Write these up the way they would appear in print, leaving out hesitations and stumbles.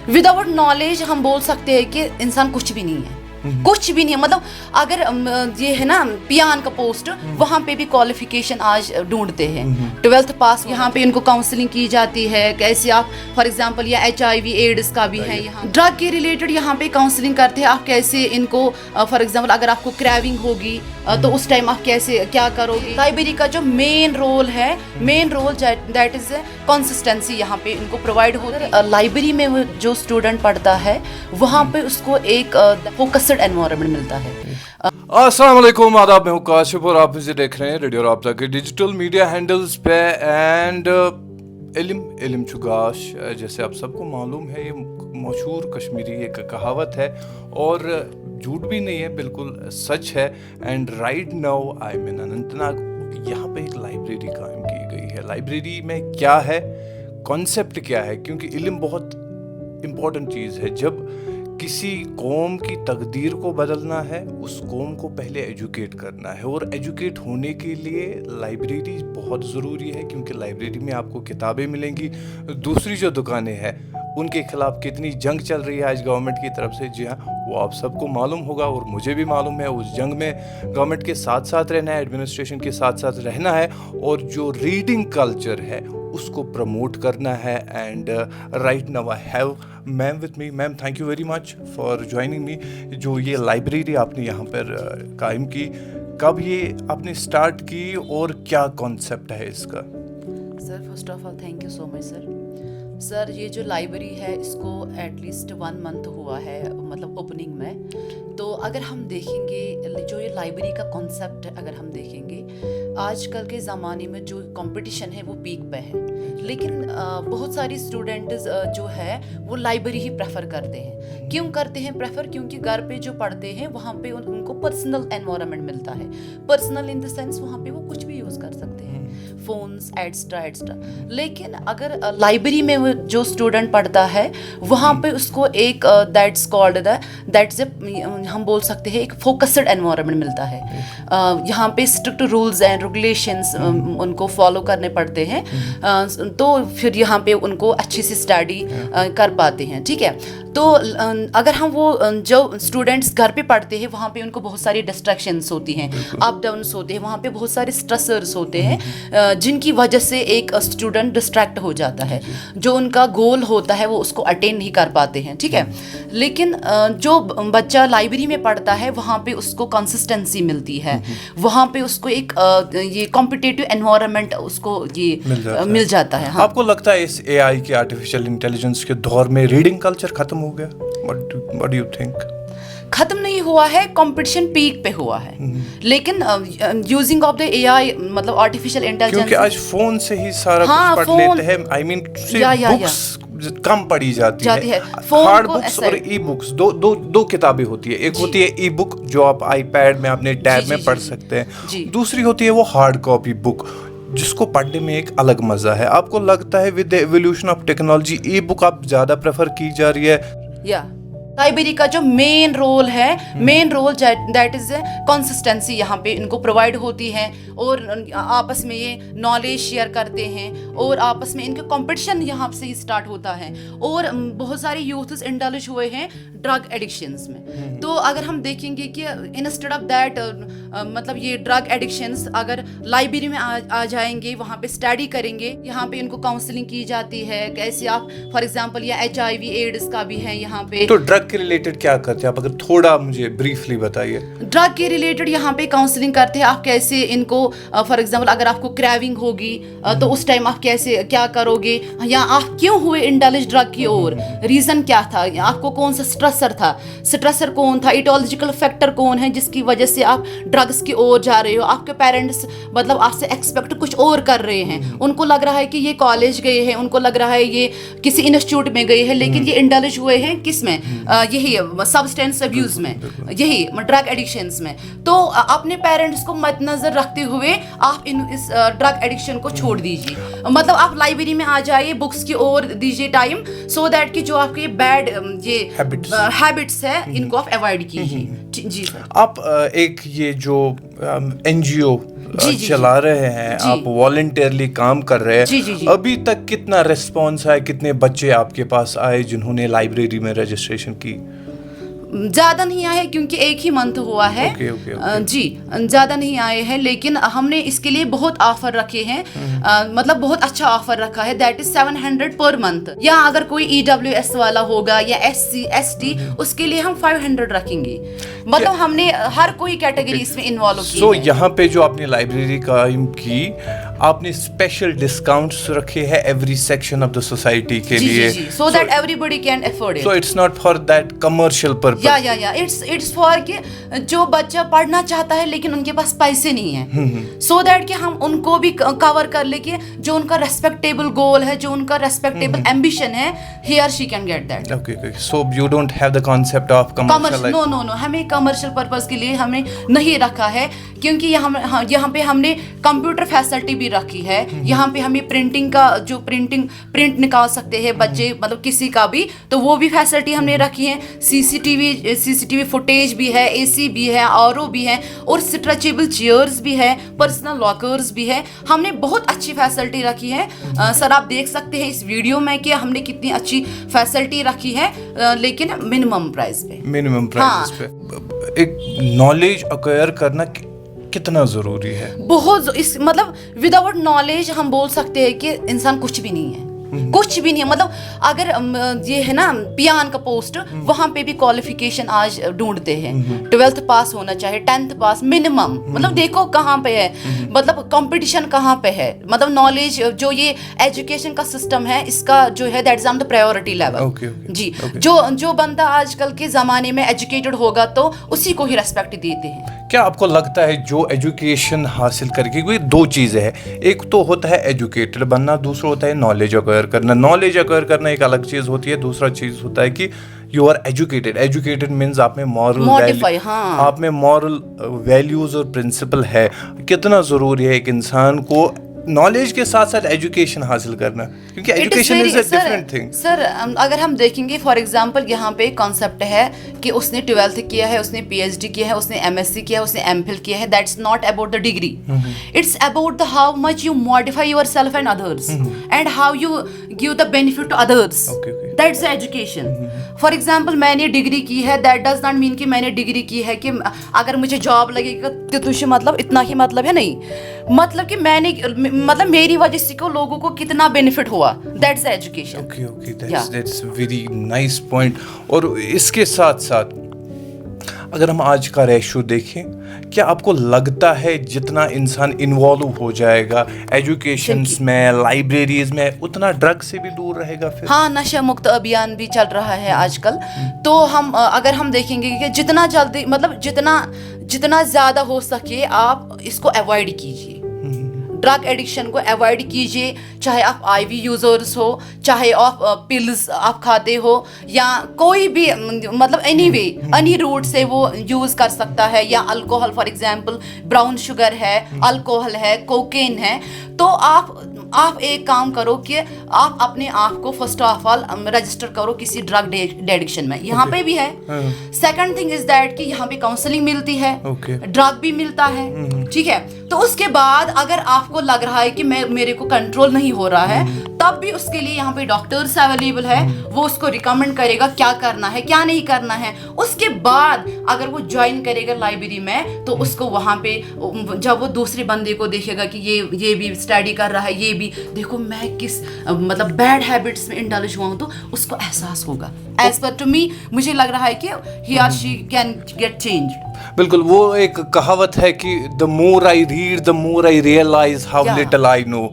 Without knowledge हम बोल सकते हैं कि इंसान कुछ भी नहीं है, कुछ भी नहीं है. मतलब अगर ये है ना पियान का पोस्ट, वहाँ पे भी क्वालिफिकेशन आज ढूंढते हैं. 12th पास यहाँ पे इनको काउंसलिंग की जाती है, कैसे आप फॉर एग्जांपल या HIV एड्स का भी है यहाँ. ड्रग के रिलेटेड यहाँ पे काउंसलिंग करते हैं, आप कैसे इनको फॉर एग्जांपल अगर आपको क्रेविंग होगी तो उस टाइम आप कैसे क्या करोगे. लाइब्रेरी का जो मेन रोल है, main role that is consistency यहाँ पे इनको प्रोवाइड होती है. लाइब्रेरी में वो जो स्टूडेंट पढ़ता है वहाँ पे उसको एक फोकस्ड एनवायरनमेंट मिलता है. अस्सलाम वालेकुम, आदाब, मैं हूँ काशिफ और आप इसे देख रहे हैं रेडियो राब्ता के डिजिटल मीडिया हैंडल्स पे. एंड इल्म चुगाश, जैसे आप सबको मालूम है, ये मशहूर कश्मीरी एक कहावत है और झूठ भी नहीं है, बिल्कुल सच है. And right now I am in Anantnag. यहाँ पे एक लाइब्रेरी कायम की गई है. लाइब्रेरी में क्या है, कॉन्सेप्ट क्या है, क्योंकि इल्म बहुत इम्पोर्टेंट चीज़ है. जब किसी कौम की तकदीर को बदलना है, उस कौम को पहले एजुकेट करना है, और एजुकेट होने के लिए लाइब्रेरी बहुत ज़रूरी है, क्योंकि लाइब्रेरी में आपको किताबें मिलेंगी. दूसरी जो दुकानें हैं उनके खिलाफ कितनी जंग चल रही है आज गवर्नमेंट की तरफ से, जी हाँ, वो आप सबको मालूम होगा और मुझे भी मालूम है. उस जंग में गवर्नमेंट के साथ साथ रहना है, एडमिनिस्ट्रेशन के साथ साथ रहना है, और जो रीडिंग कल्चर है उसको प्रमोट करना है. And right now I have ma'am with me. Ma'am, thank you very much for joining me. जो ये लाइब्रेरी आपने यहाँ पर कायम की, कब ये आपने स्टार्ट की और क्या कॉन्सेप्ट है इसका? Sir first of all thank you so much sir. ये जो लाइब्रेरी है इसको एटलीस्ट 1 मंथ हुआ है, मतलब ओपनिंग में. तो अगर हम देखेंगे जो ये लाइब्रेरी का कॉन्सेप्ट है, अगर हम देखेंगे आजकल के ज़माने में जो कंपटीशन है वो पीक पे है, लेकिन बहुत सारी स्टूडेंट्स जो है वो लाइब्रेरी ही प्रेफर करते हैं. क्यों करते हैं प्रेफर? क्योंकि घर पे जो पढ़ते हैं वहाँ पे उनको पर्सनल एनवायरनमेंट मिलता है. पर्सनल इन द सेंस वहाँ पे वो कुछ भी यूज़ कर सकते हैं, फोन्स एक्स्ट्रा एक्स्ट्रा. लेकिन अगर लाइब्रेरी में जो स्टूडेंट पढ़ता है वहाँ पे उसको एक दैट्स कॉल्ड हम बोल सकते हैं एक फोकस्ड एनवायरनमेंट मिलता है. यहाँ पे स्ट्रिक्ट रूल्स एंड रेगुलेशंस उनको फॉलो करने पड़ते हैं, तो फिर यहाँ पे उनको अच्छी सी स्टडी कर पाते हैं. ठीक है, तो अगर हम वो जो स्टूडेंट्स घर पे पढ़ते हैं वहाँ पे उनको बहुत सारी डिस्ट्रैक्शंस होती हैं, अप डाउन्स होते हैं, वहाँ पे बहुत सारे स्ट्रेसर्स होते हैं जिनकी वजह से एक स्टूडेंट डिस्ट्रैक्ट हो जाता है. जो उनका गोल होता है वो उसको अटेन नहीं कर पाते हैं. ठीक है, लेकिन जो बच्चा लाइब्रेरी में पढ़ता है वहाँ पे उसको कंसिस्टेंसी मिलती है, वहाँ पे उसको एक ये कॉम्पिटिटिव एनवायरनमेंट उसको ये मिल जाता है. हाँ. आपको लगता है इस AI के आर्टिफिशियल इंटेलिजेंस के दौर में रीडिंग कल्चर खत्म हो गया? What do you think? खत्म नहीं हुआ है, कंपटीशन पीक पे हुआ है. लेकिन यूजिंग ऑफ द AI मतलब आर्टिफिशियल इंटेलिजेंस, क्योंकि आज फोन से ही सारा कुछ पढ़ लेते हैं. आई मीन बुक्स कम पढ़ी जाती है. हार्ड बुक्स और ई बुक्स दो किताबें होती है. एक होती है ई बुक जो आप आईपैड में अपने टैब में पढ़ सकते हैं. दूसरी होती है वो हार्ड कॉपी बुक जिसको पढ़ने में एक अलग मजा है. आपको लगता है with the evolution of technology E book आप ज्यादा प्रेफर की जा रही है? या लाइब्रेरी का जो मेन रोल है, main role that is consistency यहाँ पे इनको प्रोवाइड होती है, और आपस में ये नॉलेज शेयर करते हैं, और आपस में इनका कंपटीशन यहाँ से ही स्टार्ट होता है. और बहुत सारे यूथ्स इंडल्ज हुए हैं ड्रग एडिक्शंस में. तो अगर हम देखेंगे कि इंस्टेड ऑफ दैट मतलब ये ड्रग एडिक्शंस अगर लाइब्रेरी में आ जाएंगे, वहाँ पे स्टडी करेंगे, यहाँ पे इनको काउंसलिंग की जाती है, कैसे आप फॉर एग्जांपल या HIV एड्स का भी है यहाँ पे. तो ड्रग के रिलेटेड क्या करते हैं आप, अगर थोड़ा मुझे ब्रीफली बताइए. ड्रग के रिलेटेड यहाँ पे काउंसलिंग करते हैं, आप कैसे इनको फॉर एग्जांपल अगर आपको क्रेविंग होगी तो उस टाइम आप कैसे क्या करोगे, या आप क्यों हुए इंडल्ज ड्रग की ओर, रीजन क्या था, आपको कौन सा स्ट्रेसर था, स्ट्रेसर कौन था, इटोलॉजिकल फैक्टर कौन है जिसकी वजह से आप ड्रग्स की ओर जा रहे हो. आपके पेरेंट्स मतलब आपसे एक्सपेक्ट कुछ और कर रहे हैं, उनको लग रहा है कि ये कॉलेज गए हैं, उनको लग रहा है ये किसी इंस्टीट्यूट में गए हैं, लेकिन ये इंडल्ज हुए हैं किस में, यही सब्सटेंस अब्यूज में, यही ड्रग एडिक्शंस में. तो अपने पेरेंट्स को मद्देनजर रखते हुए आप इस ड्रग एडिक्शन को छोड़ दीजिए. मतलब आप लाइब्रेरी में आ जाइए, बुक्स की ओर दीजिए टाइम, सो दैट कि जो आपके बैड ये हैबिट्स है इनको आप अवॉइड कीजिए. जी सर। आप एक ये जो NGO चला रहे हैं, आप वॉलंटियरली काम कर रहे हैं, अभी तक कितना रिस्पॉन्स आया, कितने बच्चे आपके पास आए जिन्होंने लाइब्रेरी में रजिस्ट्रेशन की? ज़्यादा नहीं आए क्योंकि एक ही मंथ हुआ है। जी, ज़्यादा नहीं आए हैं, लेकिन हमने इसके लिए बहुत ऑफर रखे हैं, मतलब बहुत अच्छा ऑफर रखा है, दैट इज 700 पर मंथ। या अगर कोई EWS वाला होगा या SC ST, उसके लिए हम 500 रखेंगे। मतलब हमने हर कोई कैटेगरी इसमें इन्वॉल्व की है। यहाँ पे जो आपने लाइब्रेरी कायम की, आपने स्पेशल डिस्काउंट्स रखे हैं every section of the society के लिए, so that everybody can afford it. So it's not for that commercial purpose. या इट्स फॉर कि जो बच्चा पढ़ना चाहता है लेकिन उनके पास पैसे नहीं है, सो दैट कि हम उनको भी कवर कर ले कि जो उनका रेस्पेक्टेबल गोल है, जो उनका रेस्पेक्टेबल एम्बिशन है, he or she can get that. Okay. So you don't have the concept of commercial. No. हमें कमर्शियल पर्पस के लिए हमने नहीं रखा है, क्योंकि यहाँ पे हमने कंप्यूटर फैसिलिटी भी रखी है। यहाँ पे हमें प्रिंटिंग का जो प्रिंट निकाल सकते हैं बच्चे, मतलब किसी का भी, तो वो भी फैसिलिटी हमने रखी है। CCTV फुटेज भी है, AC भी है, RO भी है, और स्ट्रेचेबल चेयर्स भी है, पर्सनल लॉकर्स भी है। हमने बहुत अच्छी फैसिलिटी रखी है। सर आप देख सकते हैं इस वीडियो में कि हमने कितनी अच्छी फैसिलिटी रखी है, लेकिन मिनिमम प्राइस पे। एक नॉलेज अक्वायर करना कितना जरूरी है? बहुत, मतलब विदाउट नॉलेज हम बोल सकते हैं कि इंसान कुछ भी नहीं है, कुछ भी नहीं है। मतलब अगर ये है ना पियान का पोस्ट, वहां पे भी क्वालिफिकेशन आज ढूंढते हैं, 12th पास होना चाहिए, 10th पास मिनिमम। मतलब देखो कहाँ पे है, मतलब कंपटीशन कहाँ पे है। मतलब नॉलेज जो ये एजुकेशन का सिस्टम है, इसका जो है that is on the priority level. जी, जो बंदा आजकल के जमाने में एजुकेटेड होगा तो उसी को ही रेस्पेक्ट देते हैं। क्या आपको लगता है जो एजुकेशन हासिल करके, कोई दो चीज़ें हैं, एक तो होता है एजुकेटेड बनना, दूसरा होता है नॉलेज अक्वायर करना। नॉलेज अक्वायर करना एक अलग चीज़ होती है, दूसरा चीज़ होता है कि यू आर एजुकेटेड मीन्स आप में आप में मॉरल वैल्यूज और प्रिंसिपल है। कितना ज़रूरी है एक इंसान को नॉलेज के साथ साथ एजुकेशन हासिल करना, क्योंकि education is a different thing. Sir अगर हम देखेंगे फॉर एग्जांपल, यहाँ पे कॉन्सेप्ट है कि उसने 12th किया है, उसने PhD किया है, उसने MSc किया है, उसने MPhil किया है, that's not about the degree, it's about the how much you modify yourself and others and how you give the benefit to others, that's education. For example मैंने डिग्री की है, दैट डज नॉट मीन कि मैंने degree की है कि अगर मुझे जॉब लगेगा तो तुझे मतलब इतना ही मतलब है, नहीं, मतलब कि मैंने मतलब मेरी वजह से को लोगों को कितना बेनिफिट हुआ, that's education. Okay, that's very nice point. और इसके साथ साथ अगर हम आज का रेशो देखें, क्या आपको लगता है जितना इंसान इन्वॉल्व हो जाएगा एजुकेशन में, लाइब्रेरीज में, उतना ड्रग से भी दूर रहेगा फिर? हाँ, नशा मुक्त अभियान भी चल रहा है आजकल। तो हम अगर हम देखेंगे कि जितना जल्दी, मतलब जितना ज़्यादा हो सके आप इसको अवॉइड कीजिए, ड्रग एडिक्शन को अवॉइड कीजिए। चाहे आप IV यूज़र्स हो, चाहे आप पिल्स आप खाते हो, या कोई भी मतलब एनी रूट से वो यूज़ कर सकता है, या alcohol for example, brown sugar है, अल्कोहल है, कोकेन है। तो आप एक काम करो कि आप अपने आप को फर्स्ट ऑफ ऑल रजिस्टर करो किसी ड्रग एडिक्शन में, यहाँ पे भी है। सेकंड थिंग इज दैट कि यहाँ पे काउंसलिंग मिलती है, ड्रग भी मिलता है, ठीक है। तो उसके बाद अगर आपको लग रहा है कि मेरे को कंट्रोल नहीं हो रहा है, तब भी उसके लिए यहाँ पे डॉक्टर्स अवेलेबल है, वो उसको रिकमेंड करेगा क्या करना है क्या नहीं करना है। उसके बाद अगर वो ज्वाइन करेगा लाइब्रेरी में, तो उसको वहाँ पे जब वो दूसरे बंदे को देखेगा कि ये भी स्टडी कर रहा है, ये भी देखो मैं किस मतलब बैड हैबिट्स में इंडल्ज हुआ हूँ, तो उसको एहसास होगा। एज पर टू मी, मुझे लग रहा है कि ही और शी कैन गेट चेंज। बिल्कुल, वो एक कहावत है कि the more I read the more I realize how little I know.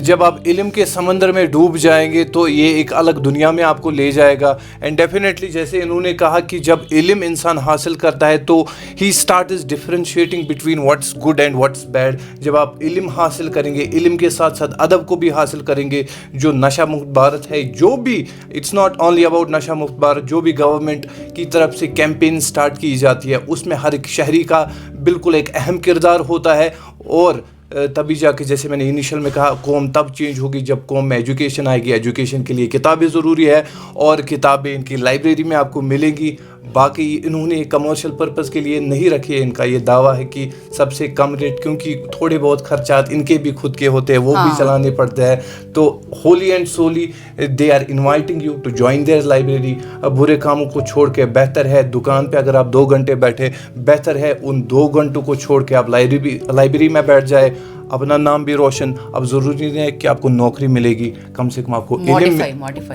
जब आप इल्म के समंदर में डूब जाएंगे तो ये एक अलग दुनिया में आपको ले जाएगा। एंड डेफिनेटली जैसे इन्होंने कहा कि जब इल्म इंसान हासिल करता है तो ही start is differentiating between what's good and what's bad. जब आप इल्म हासिल करेंगे, इल्म के साथ साथ अदब को भी हासिल करेंगे, जो नशा मुक्त भारत है, जो भी इट्स नॉट ओनली अबाउट नशा मुक्त भारत, जो भी गवर्नमेंट की तरफ से कैंपेन स्टार्ट की जाती है, उसमें हर एक शहरी का बिल्कुल एक अहम किरदार होता है। और तभी जाके, जैसे मैंने इनिशियल में कहा, कौम तब चेंज होगी जब कौम में एजुकेशन आएगी। एजुकेशन के लिए किताबें ज़रूरी है, और किताबें इनकी लाइब्रेरी में आपको मिलेंगी। باقی انہوں نے کمرشل پرپز کے لیے نہیں رکھی ہے. ان کا یہ دعویٰ ہے کہ سب سے کم ریٹ, کیونکہ تھوڑے بہت خرچات ان کے بھی خود کے ہوتے ہیں, وہ بھی چلانے پڑتے ہیں. تو Holly and Solly they are inviting you to join their library. برے کاموں کو چھوڑ کے بہتر ہے دکان پہ اگر آپ 2 گھنٹے بیٹھے, بہتر ہے ان 2 گھنٹوں کو چھوڑ کے آپ لائبریری میں بیٹھ جائے. اپنا نام بھی روشن, اب ضروری نہیں ہے کہ آپ کو نوکری ملے گی, کم سے کم آپ کو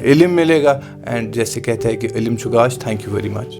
علم ملے گا. اینڈ جیسے کہتے ہیں کہ علم چگاش. Thank you very much.